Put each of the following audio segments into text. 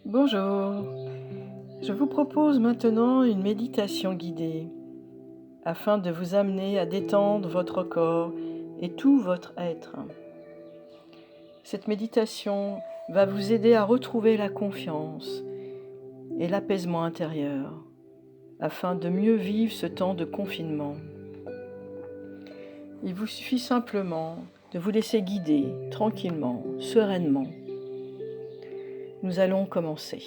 Bonjour, je vous propose maintenant une méditation guidée afin de vous amener à détendre votre corps et tout votre être. Cette méditation va vous aider à retrouver la confiance et l'apaisement intérieur afin de mieux vivre ce temps de confinement. Il vous suffit simplement de vous laisser guider tranquillement, sereinement. Nous allons commencer.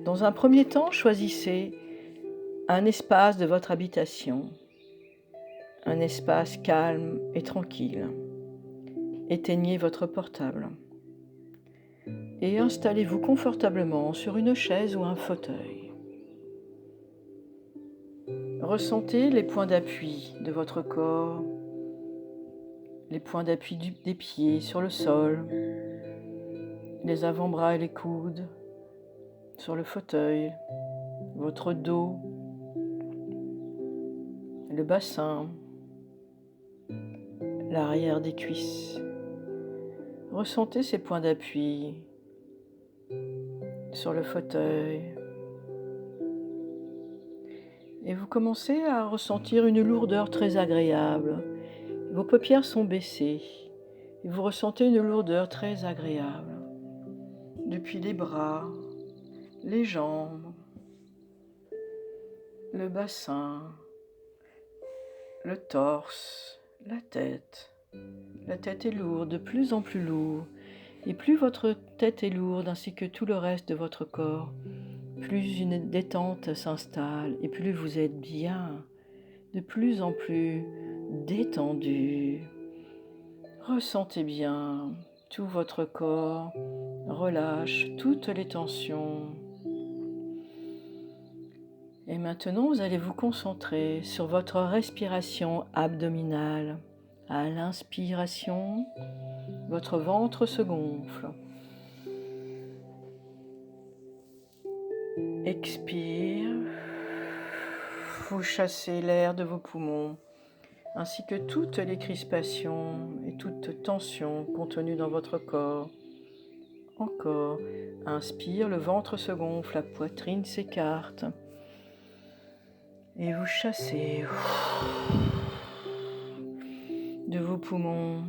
Dans un premier temps, choisissez un espace de votre habitation, un espace calme et tranquille. Éteignez votre portable et installez-vous confortablement sur une chaise ou un fauteuil. Ressentez les points d'appui de votre corps, les points d'appui des pieds sur le sol, les avant-bras et les coudes sur le fauteuil, votre dos, le bassin, l'arrière des cuisses. Ressentez ces points d'appui sur le fauteuil et vous commencez à ressentir une lourdeur très agréable. Vos paupières sont baissées et vous ressentez une lourdeur très agréable depuis les bras, les jambes, le bassin, le torse, la tête. La tête est lourde, de plus en plus lourde. Et plus votre tête est lourde ainsi que tout le reste de votre corps, plus une détente s'installe et plus vous êtes bien, de plus en plus détendu. Ressentez bien tout votre corps, relâche toutes les tensions. Et maintenant, vous allez vous concentrer sur votre respiration abdominale. À l'inspiration, votre ventre se gonfle. Expire, vous chassez l'air de vos poumons, ainsi que toutes les crispations et toutes tensions contenues dans votre corps. Encore, inspire, le ventre se gonfle, la poitrine s'écarte. Et vous chassez de vos poumons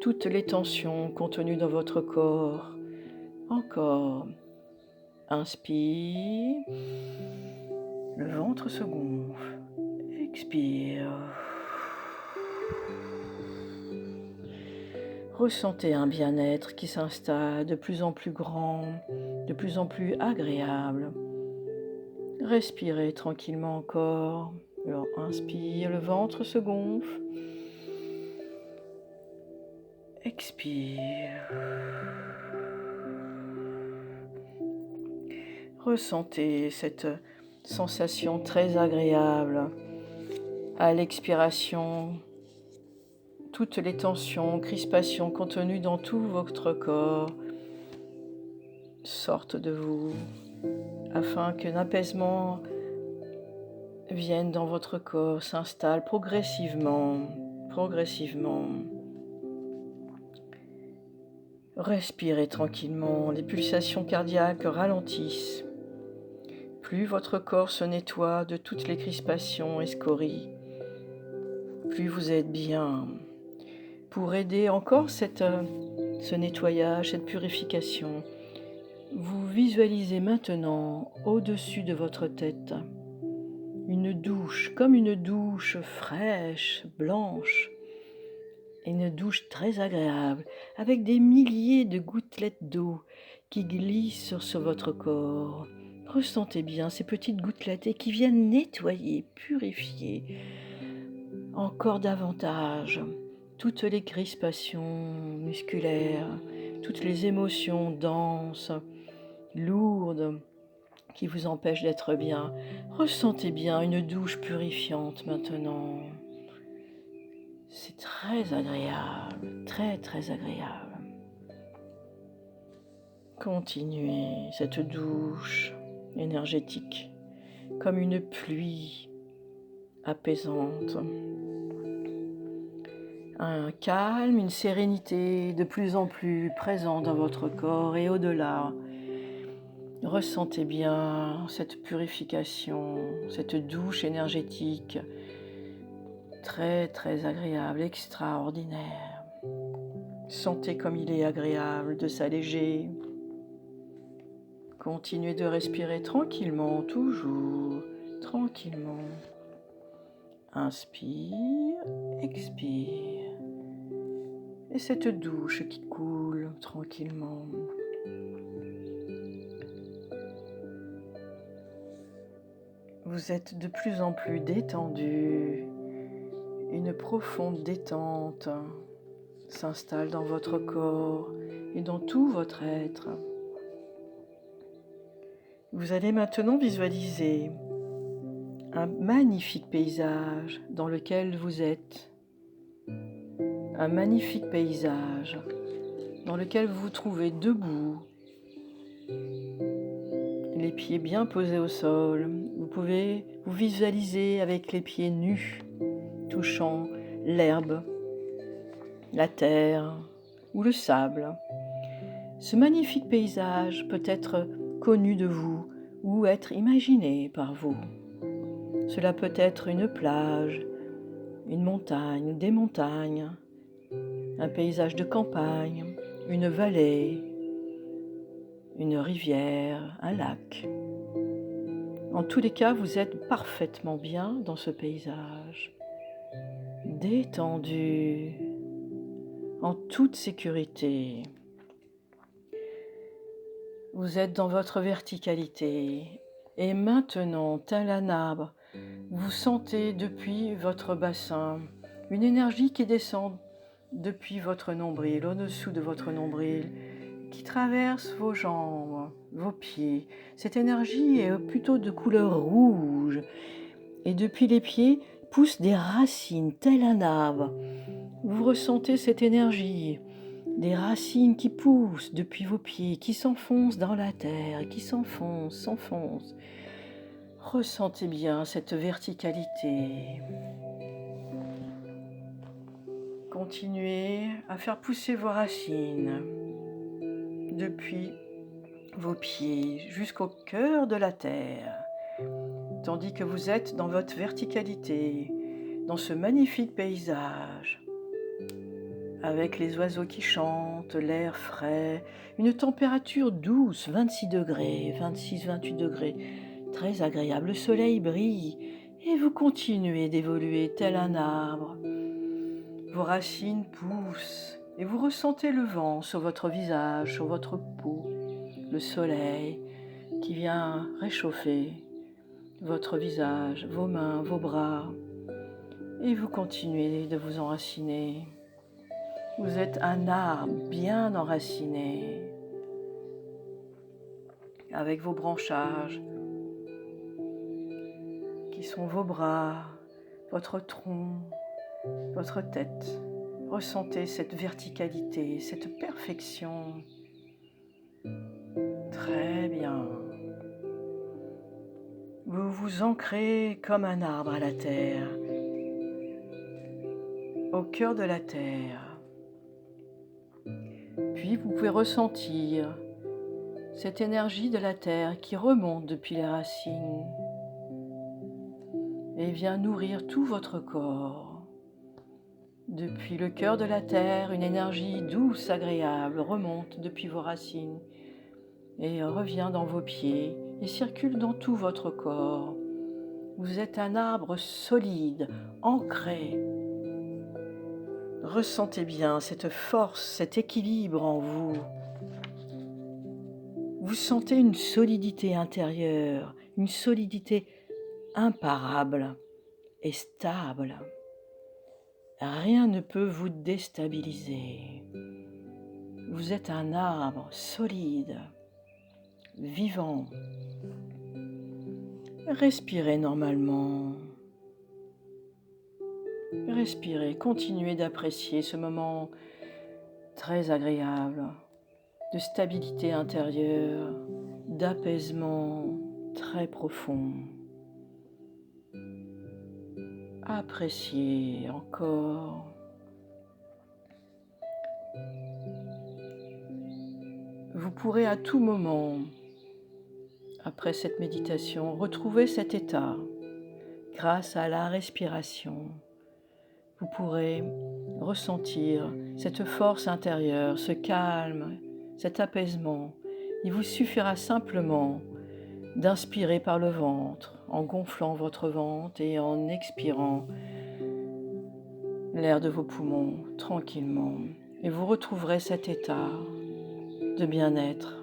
toutes les tensions contenues dans votre corps. Encore, inspire, le ventre se gonfle. Expire. Ressentez un bien-être qui s'installe de plus en plus grand, de plus en plus agréable. Respirez tranquillement encore. Alors inspire, le ventre se gonfle. Expire. Ressentez cette sensation très agréable. À l'expiration, toutes les tensions, crispations contenues dans tout votre corps sortent de vous afin qu'un apaisement vienne dans votre corps, s'installe progressivement. Respirez tranquillement, les pulsations cardiaques ralentissent. Plus votre corps se nettoie de toutes les crispations et scories, plus vous êtes bien. Pour aider encore ce nettoyage, cette purification, vous visualisez maintenant au-dessus de votre tête une douche, comme une douche fraîche, blanche, une douche très agréable, avec des milliers de gouttelettes d'eau qui glissent sur votre corps. Ressentez bien ces petites gouttelettes et qui viennent nettoyer, purifier encore davantage toutes les crispations musculaires, toutes les émotions denses, lourdes, qui vous empêchent d'être bien. Ressentez bien une douche purifiante maintenant. C'est très agréable, très très agréable. Continuez cette douche énergétique comme une pluie apaisante. Un calme, une sérénité de plus en plus présent dans votre corps et au-delà. Ressentez bien cette purification, cette douche énergétique très très agréable, extraordinaire. Sentez comme il est agréable de s'alléger. Continuez de respirer tranquillement, toujours tranquillement. Inspire, expire. Et cette douche qui coule tranquillement. Vous êtes de plus en plus détendu. Une profonde détente s'installe dans votre corps et dans tout votre être. Vous allez maintenant visualiser un magnifique paysage dans lequel vous êtes. Un magnifique paysage dans lequel vous vous trouvez debout, les pieds bien posés au sol. Vous pouvez vous visualiser avec les pieds nus, touchant l'herbe, la terre ou le sable. Ce magnifique paysage peut être connu de vous ou être imaginé par vous. Cela peut être une plage, une montagne, des montagnes, un paysage de campagne, une vallée, une rivière, un lac. En tous les cas, vous êtes parfaitement bien dans ce paysage, détendu, en toute sécurité. Vous êtes dans votre verticalité et maintenant, tel un arbre, vous sentez depuis votre bassin une énergie qui descend depuis votre nombril, au-dessous de votre nombril, qui traverse vos jambes, vos pieds. Cette énergie est plutôt de couleur rouge et depuis les pieds poussent des racines tel un arbre. Vous ressentez cette énergie, des racines qui poussent depuis vos pieds, qui s'enfoncent dans la terre, qui s'enfoncent. Ressentez bien cette verticalité. Continuez à faire pousser vos racines depuis vos pieds jusqu'au cœur de la terre, tandis que vous êtes dans votre verticalité, dans ce magnifique paysage, avec les oiseaux qui chantent, l'air frais, une température douce, 26 degrés, 26, 28 degrés, très agréable. Le soleil brille et vous continuez d'évoluer tel un arbre. Vos racines poussent et vous ressentez le vent sur votre visage, sur votre peau, le soleil qui vient réchauffer votre visage, vos mains, vos bras, et vous continuez de vous enraciner. Vous êtes un arbre bien enraciné, avec vos branchages, qui sont vos bras, votre tronc, votre tête. Ressentez cette verticalité, cette perfection. Très bien. Vous vous ancrez comme un arbre à la terre, au cœur de la terre. Puis vous pouvez ressentir cette énergie de la terre qui remonte depuis les racines et vient nourrir tout votre corps. Depuis le cœur de la terre, une énergie douce, agréable remonte depuis vos racines et revient dans vos pieds et circule dans tout votre corps. Vous êtes un arbre solide, ancré. Ressentez bien cette force, cet équilibre en vous. Vous sentez une solidité intérieure, une solidité imparable et stable. Rien ne peut vous déstabiliser. Vous êtes un arbre solide, vivant. Respirez normalement. Respirez, continuez d'apprécier ce moment très agréable de stabilité intérieure, d'apaisement très profond. Appréciez encore. Vous pourrez à tout moment, après cette méditation, retrouver cet état grâce à la respiration. Vous pourrez ressentir cette force intérieure, ce calme, cet apaisement. Il vous suffira simplement d'inspirer par le ventre, en gonflant votre ventre et en expirant l'air de vos poumons tranquillement. Et vous retrouverez cet état de bien-être.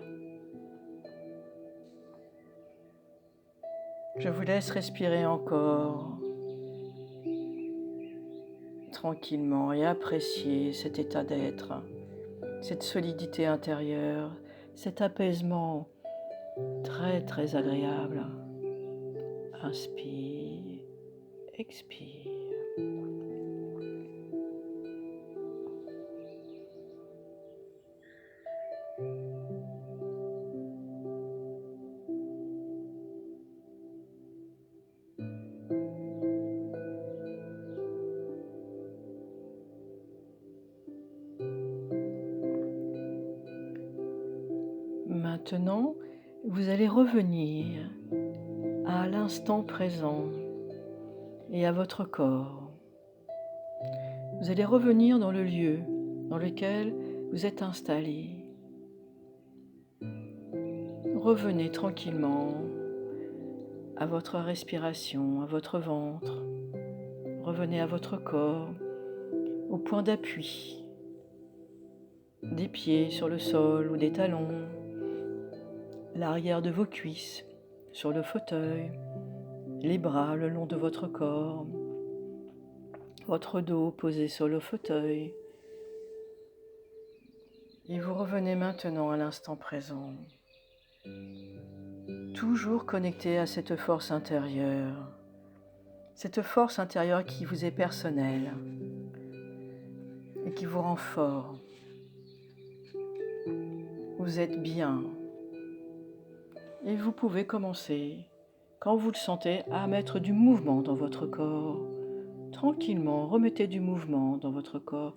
Je vous laisse respirer encore tranquillement et apprécier cet état d'être, cette solidité intérieure, cet apaisement très très agréable. Inspire, expire. Maintenant, vous allez revenir à l'instant présent et à votre corps. Vous allez revenir dans le lieu dans lequel vous êtes installé. Revenez tranquillement à votre respiration, à votre ventre. Revenez à votre corps, au point d'appui, des pieds sur le sol ou des talons, l'arrière de vos cuisses sur le fauteuil, les bras le long de votre corps, votre dos posé sur le fauteuil. Et vous revenez maintenant à l'instant présent, toujours connecté à cette force intérieure qui vous est personnelle et qui vous rend fort. Vous êtes bien et vous pouvez commencer, quand vous le sentez, à mettre du mouvement dans votre corps. Tranquillement, remettez du mouvement dans votre corps.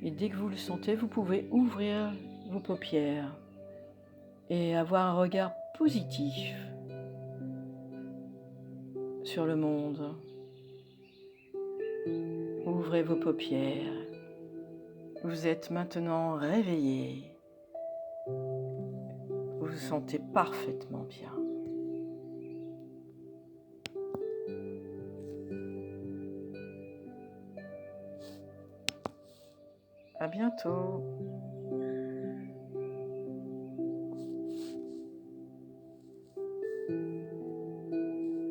Et dès que vous le sentez, vous pouvez ouvrir vos paupières et avoir un regard positif sur le monde. Ouvrez vos paupières. Vous êtes maintenant réveillé. Vous vous sentez parfaitement bien. À bientôt.